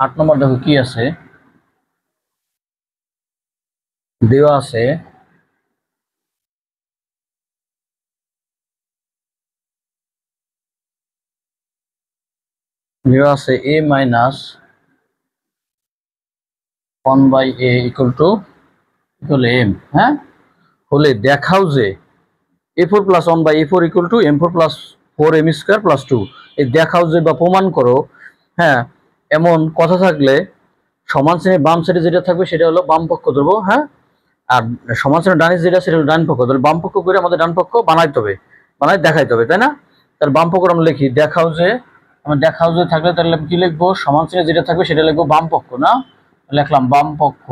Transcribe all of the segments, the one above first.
8 নম্বর দেখো কি আছে, দেওয়া আছে a minus 1/a equal to m। হ্যাঁ, হলে দেখাও যে a4 plus 1/a4 equal to m4 plus 4m square plus 2। এই দেখাও যে বা প্রমাণ করো, হ্যাঁ, এমন কথা থাকলে সমান শ্রেণীর বাম সাইডে যেটা থাকবে সেটা হলো বাম পক্ষ ধরবো, হ্যাঁ, আর সমান শ্রেণীর ডান যেটা সেটা হলো ডান পক্ষ। তাহলে বাম পক্ষ করে আমাদের ডান পক্ষ বানাইতে হবে, দেখাইতে হবে, তাই না? তাহলে বাম পক্ষ আমরা লিখি দেখাও যে থাকলে তাহলে কি লিখবো, সমান শ্রেণীর যেটা থাকবে সেটা লিখবো বাম পক্ষ, না? লিখলাম বাম পক্ষ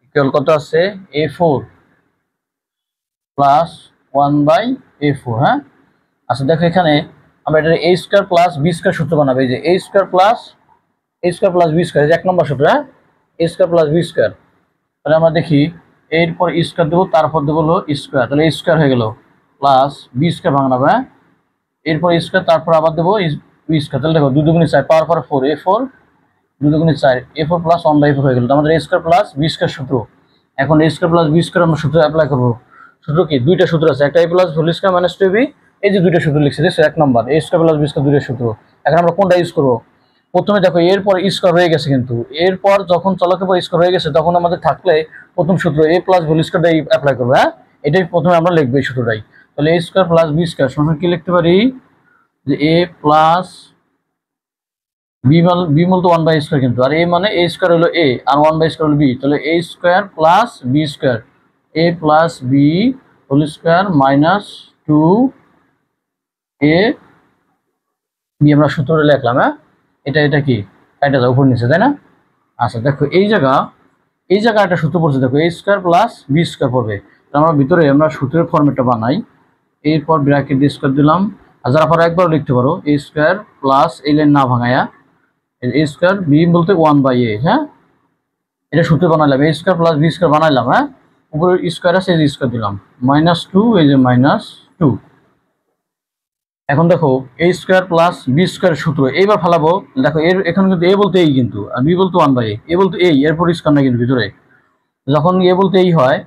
ইকুয়াল কত আছে, a4 প্লাস 1/a4। হ্যাঁ, আচ্ছা দেখো এখানে আমরা এটা a square plus b square সূত্র বানাবো। এই যে a square plus b square, এই যে 1 নম্বর সূত্র। হ্যাঁ, a square plus b square. তাহলে আমরা দেখি এরপর স্কয়ার দেবো, তারপর দেবো হলো স্কয়ার, তাহলে a স্কয়ার হয়ে গেল প্লাস b স্কয়ার ভাঙাবো। হ্যাঁ, এরপর স্কয়ার, তারপর আবার দেবো b স্কয়ার। তাহলে দেখো 2 দুগুণে 4 পাওয়ার পর 4, a4 2 দুগুণে 4, a4 প্লাস 1/4 হয়ে গেল। আমাদের a square plus b square সূত্র। এখন a square plus b square আমরা সূত্র অ্যাপ্লাই করবো। সূত্র কি, দুইটা সূত্র আছে, একটা a plus whole square minus 2b। এই যে দুইটা সূত্র লিখছি, দেখছো 1 নম্বর a square plus b square দুইটা সূত্র। এখন আমরা কোনটা ইউজ করবো? প্রথমে দেখো এরপর স্কয়ার হয়ে গেছে, কিন্তু এরপর যখন চলকের পর স্কয়ার হয়ে গেছে তখন আমাদের থাকলে প্রথম সূত্র a প্লাস হোল স্কয়ারটাই অ্যাপ্লাই করবো। হ্যাঁ, এটাই প্রথমে আমরা লিখবো এই সূত্রটাই। তাহলে a square plus b square সমান কি লিখতে পারি, যে a প্লাস b মূল তো 1/a স্কয়ার, কিন্তু আর a মানে a স্কয়ার হলো a আর 1/a স্কয়ার হলো b। তাহলে a square plus b square, a plus b whole square minus 2a b আমরা সূত্রটা লিখলাম। হ্যাঁ, এটা কি এটা দাও উপর নিচে, তাই না? আচ্ছা দেখো এই জায়গা একটা সূত্র পড়ছে, দেখো a square plus b square পড়বে। আমরা ভিতরে আমরা সূত্রের ফরম্যাটটা বানাই, এরপর ব্র্যাকেট দিয়ে স্কয়ার দিলাম। আর যারা পরে একবার লিখতে পারো a স্কয়ার প্লাস এই লাইন না ভাঙায়া a স্কয়ার b বলতে 1/a। হ্যাঁ, এটা সূত্র বানাইলাম, a square plus b square বানাইলাম। হ্যাঁ, উপরে স্কয়ার আছে, এই যে স্কয়ার দিলাম, -2, এই যে -2। এখন দেখো a square plus b square সূত্র এইবার ফেলাবো। দেখো এর এখানে কিন্তু a বলতে এই, কিন্তু আর b বলতে 1/a, a বলতে এই, এরপর স্কয়ার না কিন্তু ভিতরে, যখন a বলতে এই হয়।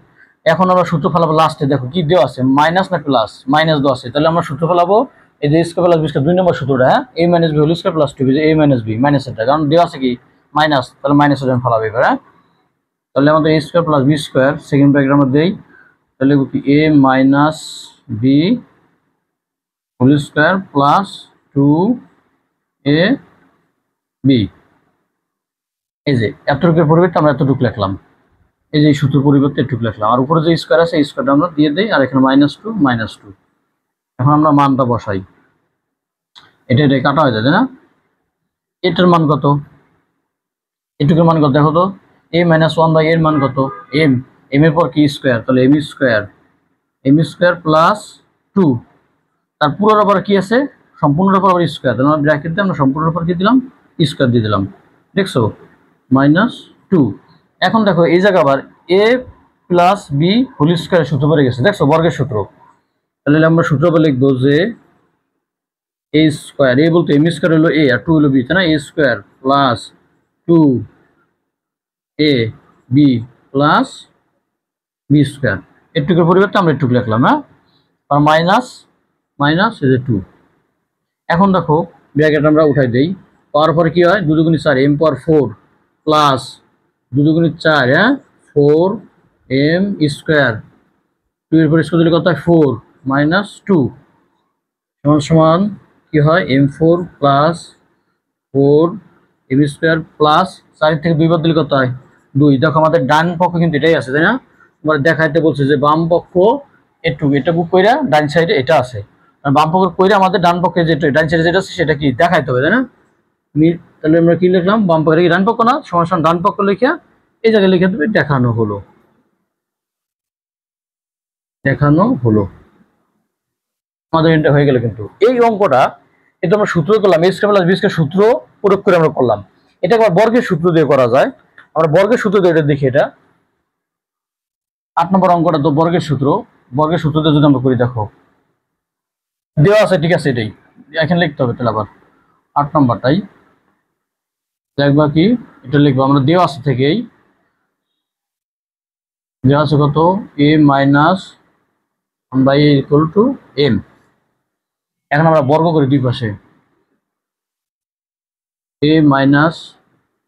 এখন আমরা সূত্র ফেলাবো লাস্টে, দেখো কি দেওয়া আছে, মাইনাস না প্লাস, মাইনাস দেওয়া আছে। তাহলে আমরা সূত্র ফেলাবো এই যে স্কয়ার প্লাস b স্কয়ার 2 নম্বর সূত্রটা। হ্যাঁ, a minus b whole square plus 2b, যে a মাইনাস b মাইনাস এটা, কারণ দেওয়া আছে কি মাইনাস, তাহলে মাইনাসের জন্য ফেলাবো এবার। হ্যাঁ, তাহলে আমাদের a square plus b square second bracket আমরা দেই, তাহলে কি a minus b whole square plus 2ab। এই যে এতটুকুর পরিবর্তে আমরা এতটুকু লিখলাম, এই যে সূত্র পরিবর্তে এটুকু লিখলাম। আর উপরে যে স্কয়ার আছে এই স্কয়ারটা আমরা দিয়ে দেই, আর এখানে -2। এখন আমরা মানটা বসাই, এটা কাটা হয়ে যায়, তাই না? এটার মান কত, এটুকুর মান কত দেখো তো, a মাইনাস 1/a এর মান কত, m এর পর কি স্কয়ার, তাহলে m স্কয়ার প্লাস 2, তার পুরোর উপর কি আছে, সম্পূর্ণের উপর আবার স্কয়ার। তাহলে আমরা ব্র্যাকেট দিয়ে আমরা সম্পূর্ণের উপর কি দিলাম, স্কয়ার দিয়ে দিলাম, দেখছো -2। এখন দেখো এই জায়গা আবার a প্লাস b হোল স্কয়ারের সূত্র পড়ে গেছে, দেখছো বর্গের সূত্র। তাহলে আমরা সূত্র লিখবো যে a স্কয়ার, a বলতে m স্কয়ার হলো a আর 2 হলো b, তাই না? a square plus 2ab plus b square, এটুকুর পরিবর্তে আমরা এটুকু লিখলাম। হ্যাঁ, আর মাইনাস এই যে 2। এখন দেখো ব্র্যাকেট আমরা উঠাই দেই, পাওয়ার পরে কি হয়, 2 দুগুণে 4 m পাওয়ার 4 প্লাস 2 দুগুণে 4, হ্যাঁ 4m স্কয়ার, 2 এর পর স্কয়ার দিলে কত হয় 4 -2 সমান কি হয়, m4 plus 4m square plus 4 থেকে 2 বাদ দিলে কত হয় 2। দেখো আমাদের ডান পক্ষ কিন্তু এটাই আছে, তাই না? আমরা দেখাইতে বলছে যে বাম পক্ষ এটুকু কইরা ডান সাইডে এটা আছে, আর বাম পক্ষ কইরা আমাদের ডান পক্ষে যেটা ডান সাইডে যেটা আছে সেটা কি দেখাইতে হবে, তাই না? তাহলে আমরা কি লিখলাম, বাম পক্ষে কি ডান পক্ষ না, সমান ডান পক্ষ লিখে এই জায়গায় লিখে দেবে দেখানো হলো। আমাদের এটা হয়ে গেল। কিন্তু এই অঙ্কটা এটা আমরা সূত্র করলাম, a square plus b square সূত্র প্রয়োগ করে আমরা করলাম। এটা আবার বর্গের সূত্র দিয়ে করা যায়, আমরা বর্গের সূত্র দিয়ে এটা দেখি। এটা 8 নম্বর অঙ্কটা তো বর্গের সূত্র দিয়ে যদি আমরা করি, দেখো দেওয়া আছে, ঠিক আছে, এটাই এখানে লিখতে হবে। তাহলে আবার 8 নম্বরটাই দেখবা কি এটা লিখবো আমরা দেওয়া আছে থেকেই, দেওয়া আছে কত a minus 1/a equal to m। এখন আমরা বর্গ করি দুই পাশে, a মাইনাস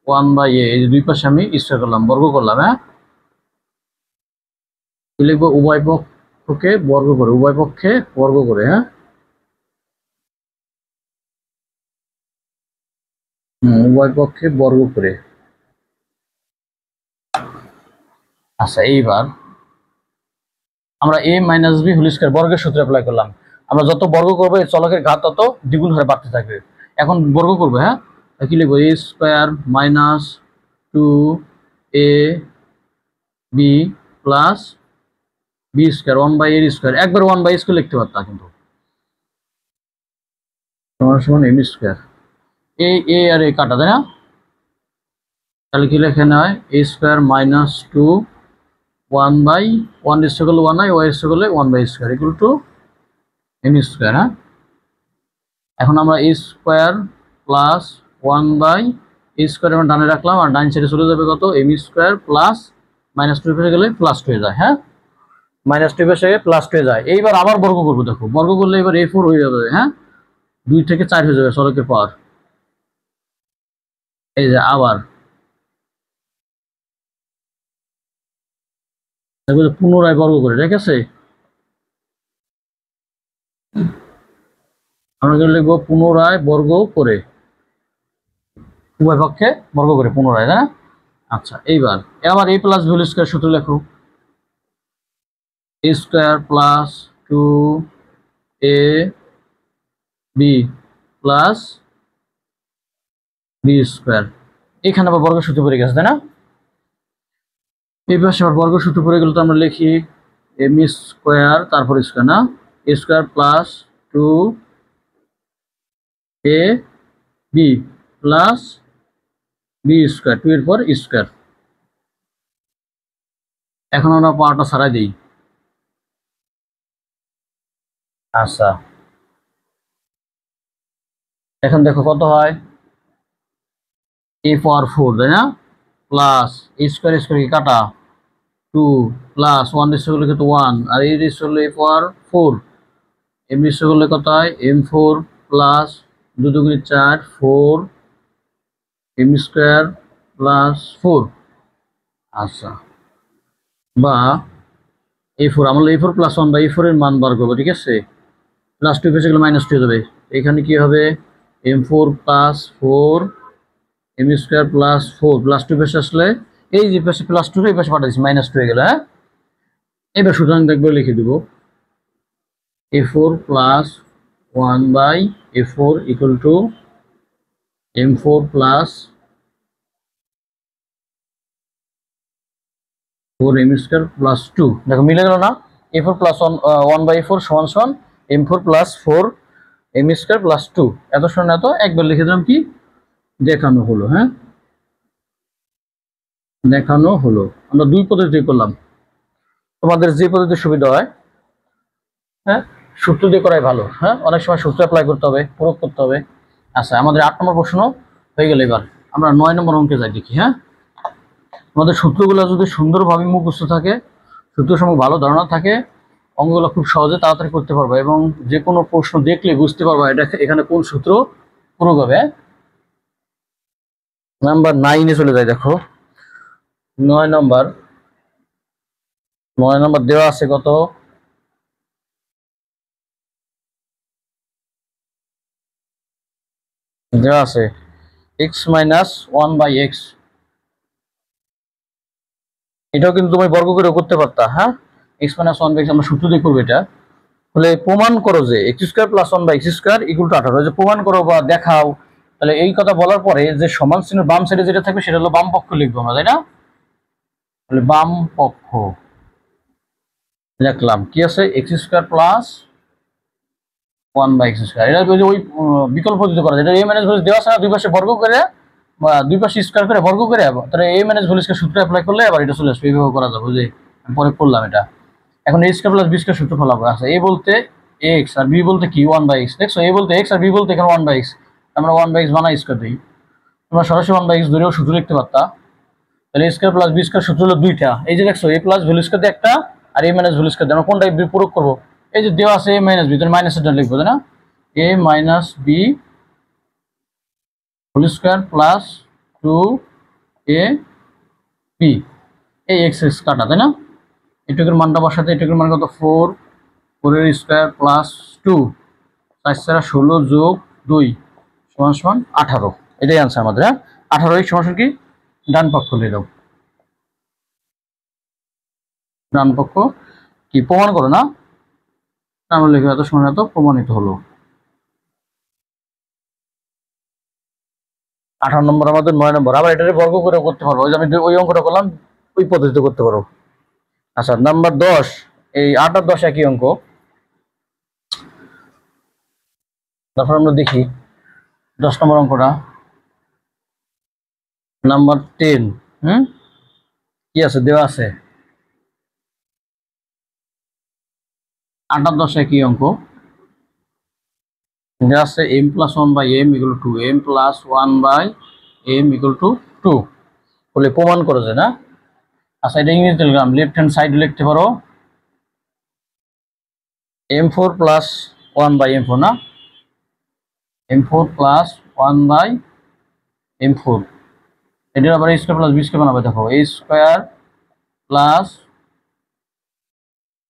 1/a, এই দুই পাশে আমি স্কয়ার করলাম, বর্গ করলাম। হ্যাঁ, লিখবো উভয় পক্ষকে বর্গ করে, উভয় পক্ষে বর্গ করে। হ্যাঁ, উভয় পক্ষে বর্গ করে। আচ্ছা, এইবার আমরা a minus b whole square বর্গের সূত্র অ্যাপ্লাই করলাম। আমরা যত বর্গ করবো এই চলকের ঘাত তত দ্বিগুণ হারে বাড়তে থাকবে। এখন বর্গ করবো। হ্যাঁ, কি লিখবো a square minus 2ab plus b square 1/a square, একবার 1/a স্কয়ার লিখতে পারতাম কিন্তু সমান m স্কয়ার। এ আর এ কাটা, তাই না? তাহলে কি লেখা হয় a স্কয়ার মাইনাস 2 1/1 স্কয়ার করলে 1 হয়, y স্কয়ার করলে 1/a square equal two m square. হ্যাঁ, এখন আমরা a square plus 1/a square আমরা ডানে রাখলাম, আর ডান সাইডে চলে যাবে কত m স্কয়ার প্লাস মাইনাস 2 পেয়ে গেলে প্লাস 2 হয়ে যায়। হ্যাঁ, মাইনাস 2 পেয়ে প্লাস 2 হয়ে যায়। এইবার আবার বর্গ করবো, দেখো বর্গ করলে এবার a4 হয়ে যাবে। হ্যাঁ, 2 থেকে 4 হয়ে যাবে চলকের পাওয়ার। এই যে আবার পুনরায় বর্গ করে, ঠিক আছে? আমরা লিখবো পুনরায় বর্গ করে, উভয় পক্ষে বর্গ করে পুনরায়, তাই না? আচ্ছা, এইবার আবার a plus b whole square সূত্র লেখো, a square plus 2ab plus b square. এখানে আবার বর্গ সূত্র পড়ে গেছে, তাই না? এই পাশে আবার বর্গ সূত্র পড়ে গেলে তো আমরা লিখি m স্কয়ার তারপর স্কয়ার, না a square plus 2ab plus b square, 2 এর পর স্কয়ার। এখন আমরা পাওয়ারটা ছাড়াই দিই। আচ্ছা, এখন দেখো কত হয় a পাওয়ার 4, তাই না? প্লাস a স্কয়ার স্কয়ার কি কাটা 2 প্লাস 1 স্কয়ার করলে কত 1, আর এই স্কয়ার করলে a পাওয়ার 4, m স্কয়ার করলে কত হয় m4 প্লাস 2 দুগুণে 4 4 m স্কয়ার প্লাস 4। আচ্ছা, বা a4 আমরা a4 প্লাস 1/a4 এর মান বার করবো, ঠিক আছে? প্লাস 2 পেয়ে গেলে মাইনাস 2 হয়ে যাবে। এখানে কি হবে m4 plus 4 m square plus 4 plus 2 পেয়ে আসলে এই যে পাশে প্লাস 2 এই পাশে পাঠিয়েছি মাইনাস 2 হয়ে গেল। হ্যাঁ, এবার সুতরাং দেখবো লিখে দিব a4 plus 1/a4 equal to m4 plus 4 m square plus 2। দেখো মিলে গেল না? a4 প্লাস 1/a4 সমান সমান m4 plus 4 m square plus 2। এত শোনা এত একবার লিখে দিলাম, কি দেখানো হলো। হ্যাঁ, দেখানো হলো। আমরা দুই পদ্ধতি করলাম, তোমাদের যে পদ্ধতি সুবিধা হয়। হ্যাঁ, সূত্র দিয়ে করাই ভালো। হ্যাঁ, অনেক সময় সূত্র অ্যাপ্লাই করতে হবে, প্রয়োগ করতে হবে। আচ্ছা, আমাদের 8 নম্বর প্রশ্ন হয়ে গেল। এবার আমরা 9 নম্বর অঙ্কে যাই দেখি। হ্যাঁ, আমাদের সূত্রগুলো যদি সুন্দরভাবে মুখস্থ থাকে, সূত্র সম্পর্কে ভালো ধারণা থাকে, অঙ্কগুলো খুব সহজে তাড়াতাড়ি করতে পারবে এবং যে কোনো প্রশ্ন দেখলে বুঝতে পারবে এটা এখানে কোন সূত্র প্রয়োগ হবে। নাম্বার 9-এ চলে যায়। দেখো 9 নম্বর দেওয়া আছে কত দেওয়া আছে x মাইনাস 1/x। এটাও কিন্তু তুমি বর্গ করে করতে পারতা। হ্যাঁ, x মাইনাস 1/x আমরা সূত্র দিয়ে করবো। এটা তাহলে প্রমাণ করো যে x square plus 1/x square equal two 18। যে প্রমাণ করো বা দেখাও, তাহলে এই কথা বলার পরে যে সমান চিহ্নের বাম সাইডে যেটা থাকবে সেটা হলো বাম পক্ষ লিখবো আমরা, তাই না? তাহলে বাম পক্ষ লিখলাম কি আছে x square plus 1/x square. এটা ওই বিকল্প পদ্ধতি করা যায়। এটা a মাইনাস ভ্যালু দেওয়া আছে না, দুই পাশে বর্গ করে বা দুই পাশে স্কয়ার করে বর্গ করে, তাহলে a মাইনাস ভ্যালু স্কয়ার সূত্র অ্যাপ্লাই করলে আবার এটা চলে আসবে। এইভাবে করা যাবে, যে আমি পরে করলাম এটা। এখন a square plus b square সূত্র ফলাবো। আচ্ছা, a বলতে x আর b বলতে কি 1/x। দেখছো, a বলতে x আর b বলতে এখানে 1/x, আমরা 1/x বানাই স্কয়ার দিই। তোমরা সরাসরি 1/x ধরেও সূত্র লিখতে পারতা। তাহলে a square plus b square সূত্র হলো দুইটা। এই যে দেখছো a প্লাস ভ্যালু স্কয়ার দিয়ে একটা আর a মাইনাস ভ্যালু স্কয়ার দিয়ে আমরা কোনটা প্রয়োগ করব? এই যে দেওয়া আছে a মাইনাস b, তাহলে মাইনাসের লিখবো তাই না? a minus b whole square plus 2a b, এই x কাটা তাই না? এটুকুর মানটা বসাতে, এটুকুর মান কত 4, 4 এর স্কয়ার প্লাস 2, 4 4 16 যোগ 2 সমান সমান 18। এটাই आंसर আমাদের। হ্যাঁ, 18 এর সমান কি ডান পক্ষ লিখে দাও। ডান পক্ষ কি প্রমাণ করো না? আমরা লিখে এত সমান এত প্রমাণিত হলো। 18 নম্বর আমাদের 9 নম্বর। আবার এটারে বর্গ করে করতে পারবো। ওই যে আমি ওই অঙ্কটা করলাম ওই পদ্ধতিতে করতে পারো। আচ্ছা নাম্বার 10, এই 8 আর 10 একই অঙ্ক। তারপর আমরা দেখি 10 নম্বর অঙ্কটা, নাম্বার 10। কি আছে দেওয়া আছে 8 আর 10 একই অঙ্ক। দেওয়া আছে m + 1/m = 2, m + 1/m = 2 বলে প্রমাণ করে যে না। আচ্ছা এটা ইংরেজিতে লিখলাম, লেফট হ্যান্ড সাইড লিখতে পারো m4 + 1/m4 না, m4 + 1/m4। এটার আবার a square plus b square বানাবে। দেখো a square plus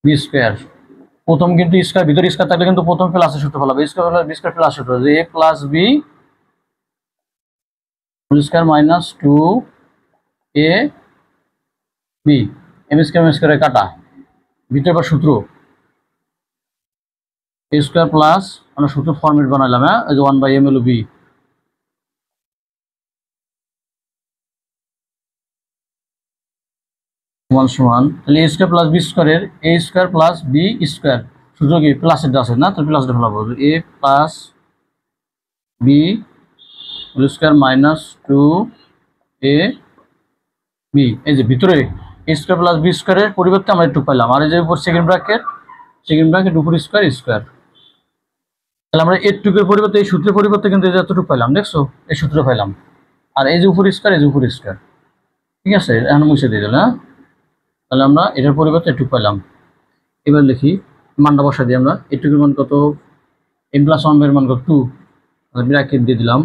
b square, প্রথম কিন্তু স্কয়ার ভিতরে স্কয়ার থাকলে কিন্তু প্রথম প্লাসের সূত্র ফলাবে। a square plus b square plus সূত্র যে a plus b whole square minus 2a b, m square কাটা, ভিতরে আবার সূত্র a স্কয়ার প্লাস আমরা সূত্র ফরম্যাট বানাইলাম। হ্যাঁ, এই যে 1/m হলো b সমান সমান, তাহলে a স্কয়ার প্লাস b স্কয়ারের a square plus b square সূত্র কি প্লাসের আছে না, তাহলে প্লাসটা ফেলাবো a plus b whole square minus 2a b। এই যে ভিতরে a স্কয়ার প্লাস b স্কয়ারের পরিবর্তে আমরা একটু পাইলাম, আর এই যে উপর সেকেন্ড ব্র্যাকেট উপর স্কয়ার স্কয়ার। তাহলে আমরা এটুকুর পরিবর্তে এই সূত্রের পরিবর্তে কিন্তু এই যে এতটুকু পাইলাম, দেখছো এই সূত্র পাইলাম। আর এই যে উপর স্কয়ার, এই যে উপর স্কয়ার, ঠিক আছে এখন মুছে দিয়ে দিলাম। হ্যাঁ, তাহলে আমরা এটার পরিবর্তে একটু পাইলাম। এবার লিখি মানটা বসা দিই আমরা, এটুকুর মান কত m + 1 এর মান কত 2, ব্র্যাকেট দিয়ে দিলাম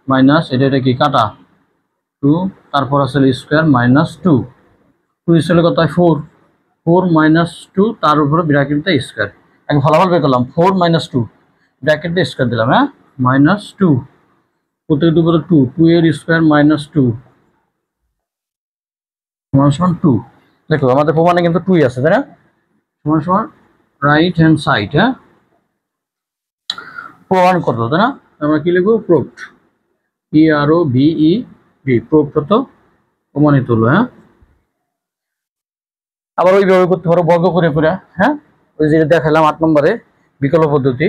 মাইনাস এটা কি কাটা 2, তারপর আছে স্কয়ার মাইনাস 2 স্কয়ার কত হয় 4, 4 - 2 তার উপরে ব্র্যাকেট দিয়ে স্কয়ার। এখন ফলাফল বের করলাম 4 - 2 ব্র্যাকেট দিয়ে স্কয়ার দিলাম। হ্যাঁ -2 প্রত্যেকটার উপরে 2, 2 এর স্কয়ার মাইনাস 2 সমান সমান 2। দেখো আমাদের প্রমাণে কিন্তু 2 আছে তাই না, সমান সমান রাইট হ্যান্ড সাইড। হ্যাঁ, প্রমাণ করতে তাই না, আমরা কি লিখবো প্রুভড, PROVED, প্রুভড প্রমাণিত হলো। হ্যাঁ, আবার ওইভাবে করতে পারো বর্গ করে করে। হ্যাঁ, ওই যে দেখালাম 8 নম্বরে বিকল্প পদ্ধতি।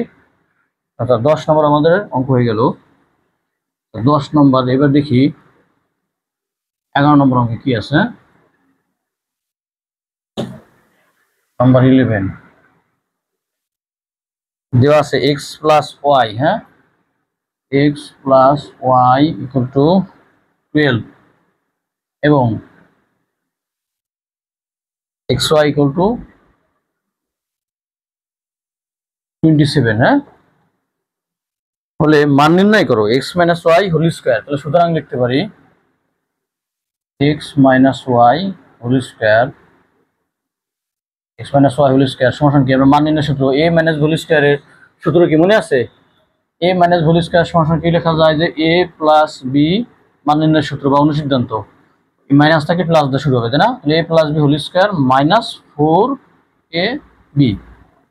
আচ্ছা 10 নম্বর আমাদের অঙ্ক হয়ে গেল। 10 নম্বর এবার দেখি 11 নম্বর অঙ্কে কি আছে। নাম্বার 11 দেওয়া আছে x + y। হ্যাঁ, x + y = 12 এবং xy = 27। হ্যাঁ, হলে মান নির্ণয় করো x - y হোল স্কয়ার। তাহলে সুতরাং লিখতে পারি x - y whole square, x - y whole square সমান কি, আমরা মান নির্ণয় সূত্র a - হোল স্কয়ারের সূত্র কি মনে আছে, a - হোল স্কয়ার সমান কি লেখা যায় যে a + b মান নির্ণয় সূত্র বা অনুসিদ্ধান্ত, মাইনাস থেকে প্লাস দিয়ে শুরু হবে তাই না, a + b whole square -4ab,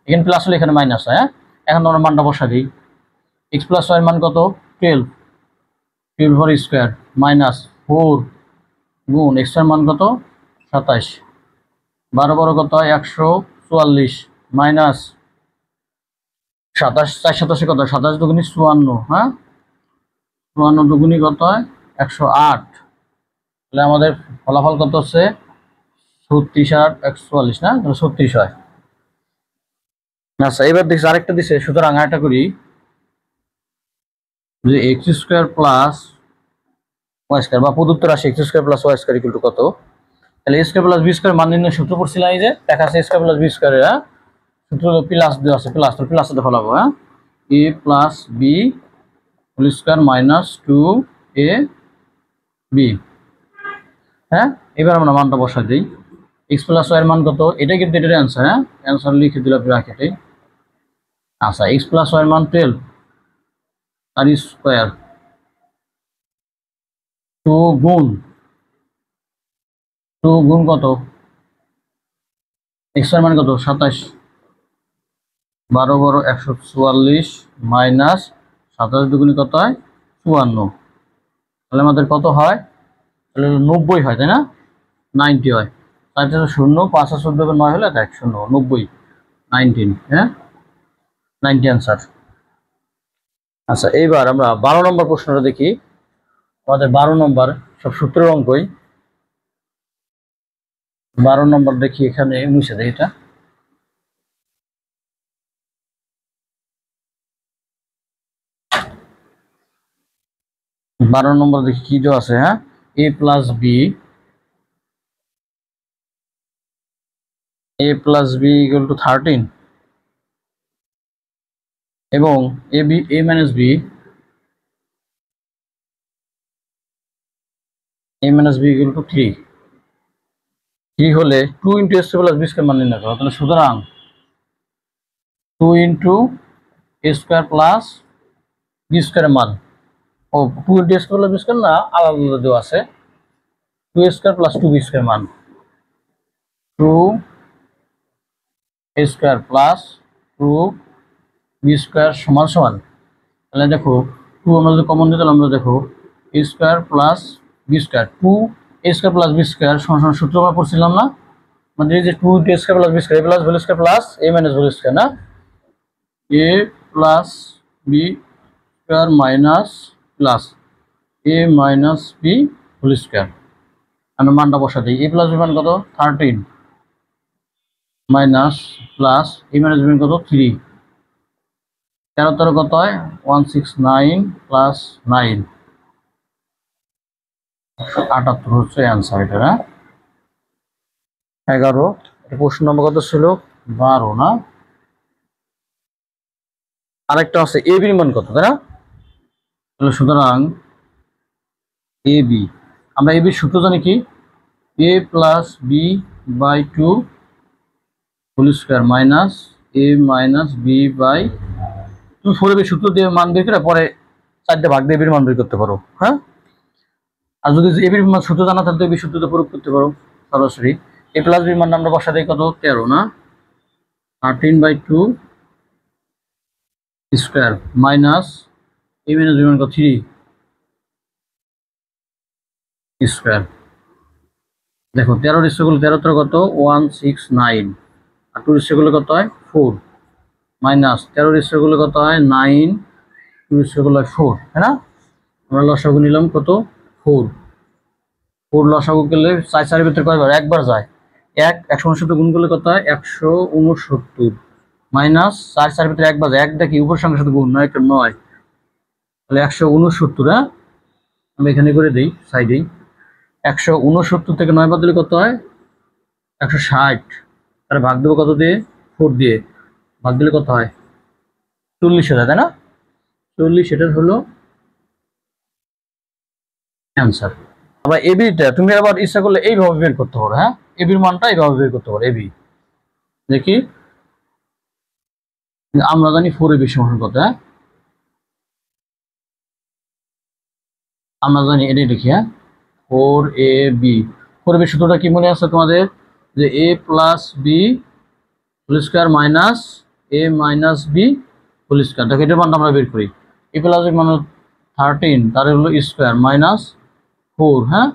এখানে প্লাস হলে এখানে মাইনাস হয়। হ্যাঁ, এখন আমরা মানটা বসা দিই, x + y এর মান কত 12, 12 স্কয়ার মাইনাস 4 গুণ x এর মান কত 27, 12 কত হয় 144 মাইনাস 27, 4 27 কত 27 দুগুণী 54। হ্যাঁ, 54 দুগুণী কত হয় 108। তাহলে আমাদের ফলাফল কত হচ্ছে 36 আর 144 না, 36 হয়। আচ্ছা এবার দেখছি আরেকটা দিছে, সুতরাং আরেকটা করি যে x² + ওয়াই স্কয়ার বা প্রদত্ত রাশি x square plus y square equal to কত। তাহলে a square plus B square মান নির্ণয় সূত্র পড়ছিলাম, এই যে দেখা আছে a square plus B square এর সূত্র প্লাস দেওয়া আছে, প্লাস তো প্লাস সাথে ফলাবো। হ্যাঁ, A plus B whole square minus 2 A B. হ্যাঁ, এবার আমরা মানটা বসাই দিই। এক্স প্লাস ওয়াই এর মান কত, এটা কিন্তু এটার অ্যান্সার। হ্যাঁ, অ্যান্সার লিখে দিলাম ব্র্যাকেটে। আচ্ছা, এক্স প্লাস ওয়াই এর মান 12 আর স্কয়ার 2 গুণ 2 গুণ কত, এক্স এর মান কত 27, 12 12 144 মাইনাস 27 দুগুণে কত হয় 54। তাহলে আমাদের কত হয়, তাহলে 90 হয়, তাই না, 90 হয়। তাহলে 0 5 আর 14 9 হলে 1 0 90 19। হ্যাঁ, 90 অ্যান্সার। আচ্ছা, এইবার আমরা 12 নম্বর প্রশ্নটা দেখি। আমাদের 12 নম্বর সব সূত্রের অঙ্কই। 12 নম্বর দেখি, এখানে মুছে দেয় এটা। বারো নম্বর দেখি কি দেওয়া আছে। হ্যাঁ, A plus B equal to 13 এবং এ মাইনাস বি ইকুয়াল টু 3 হলে 2 ইন্টু এ স্কয়ার প্লাস বি স্কয়ার মান নির্ণয় করো। তাহলে সুতরাং 2 ইন্টু এ স্কয়ার প্লাস বি স্কয়ারের মান, ও 2 ইন্টু এ স্কয়ার প্লাস বি স্কয়ার না, আলাদা আলাদা দেওয়া আছে। 2 A square plus 2 B square মান, 2 A square plus 2 B square সমান সমান। তাহলে দেখো 2 আমরা যদি কমন নিতে, আমরা দেখো এ square plus B square, 2 A square plus B square সমান সমান সূত্র আমরা পড়ছিলাম না, মানে এই যে 2 A square plus B square, A plus whole square plus A minus whole square, না, A plus B square minus plus A minus B whole square. আমরা মানটা বসা দিই। এ প্লাস বি মান কত 13 minus plus A minus B মান কত 3, 13 কত হয় 169 প্লাস 9 78 হচ্ছে অ্যান্সার এটা। হ্যাঁ, 11। প্রশ্ন নম্বর কত ছিল 12 না, আরেকটা আছে এ বির মান কত, তাই না। তাহলে সুতরাং এ বি, আমরা এ বির সূত্র জানি কি, A plus B by 2 whole square minus A minus B by, তুমি 4 এর সূত্র দিয়ে মান বের করে পরে 4টে ভাগ দিয়ে এ বির মান বের করতে পারো। হ্যাঁ, আর যদি এ বির মান সূত্র জানা থাকলে এ বির সূত্রতে প্রয়োগ করতে পারো সরাসরি। এ প্লাস বি মান আমরা বসা দেই কত 13 না, 13/2 square minus A minus B মান কত 3 স্কয়ার। দেখো 13 স্কয়ার করলে 13 কত 169, আর 2 স্কয়ার করলে কত হয় 4 মাইনাস 13 স্কয়ার করলে কত হয় 9, 2 স্কয়ার করলে 4, তাই না। আমরা লসাগু নিলাম কত 4, 4 লসাগু করলে 4 ভিতরে কয়বার একবার যায়, 169 গুণ করলে কত হয় 169 মাইনাস 4 ভিতরে একবার যায়, একটা কি উপর সংখ্যার সাথে গুণ, 9 9, তাহলে 169। হ্যাঁ, আমি এখানে করে দিই সাইডেই, 169 থেকে 9 বাদ দিলে কত হয় 160, তাহলে ভাগ দেবো কত দিয়ে 4 দিয়ে, ভাগ দিলে কত হয় 40 হয়ে যায়, তাই না। 40 এটার হলো অ্যান্সার। আবার এবিটা তুমি আবার ইচ্ছা করলে এইভাবে বের করতে পারো। হ্যাঁ, এবির মানটা এইভাবে বের করতে পারো। এবি দেখি, আমরা জানি 4 এবি সমান কত। হ্যাঁ, আমরা জানি এটাই দেখি। হ্যাঁ, 4 এ বি, 4 এবি সূত্রটা কি মনে আছে তোমাদের, যে A plus B whole square minus A minus B whole square. দেখো এটার মানটা আমরা বের করি, এ প্লাস বি মানে 13, তার হলো স্কয়ার মাইনাস 4। হ্যাঁ,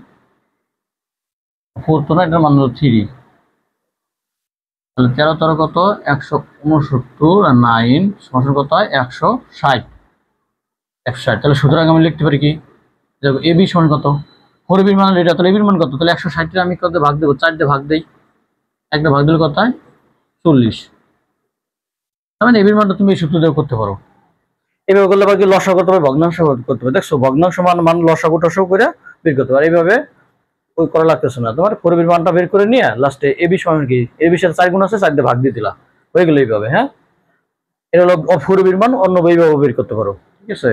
4 তো না, এটার মান হলো 3, তাহলে 13 কত 169 আর 9 সমান কত হয় 160। তাহলে সুতরাং আমি লিখতে পারি কি, দেখো এ বি সমান কত 4 এর মান এটা, তাহলে এ বির মান কত, তাহলে 160 আমি কত ভাগ দেবো 4 দিয়ে ভাগ দেই, একটা ভাগ দিলে কত হয় 40। তার মানে এ বির মানটা তুমি এই সূত্র দিয়ে করতে পারো। এভাবে করলে আবার কি লসাগু করতে হবে, ভগ্নাংশ করতে হবে। দেখছো ভগ্নাংশ মান লসাগু টসাগু করে বের করতে পারো। এইভাবে ওই করা লাগতেছে না, তোমার 4b মানটা বের করে নিয়ে লাস্টে ab সমান কি, ab সাথে 4 গুণ আছে, 4 দিয়ে ভাগ দিয়ে দিলা, হয়ে গেল এইভাবে। হ্যাঁ, এটা হলো 4b মান অন্য এইভাবে বের করতে পারো, ঠিক আছে।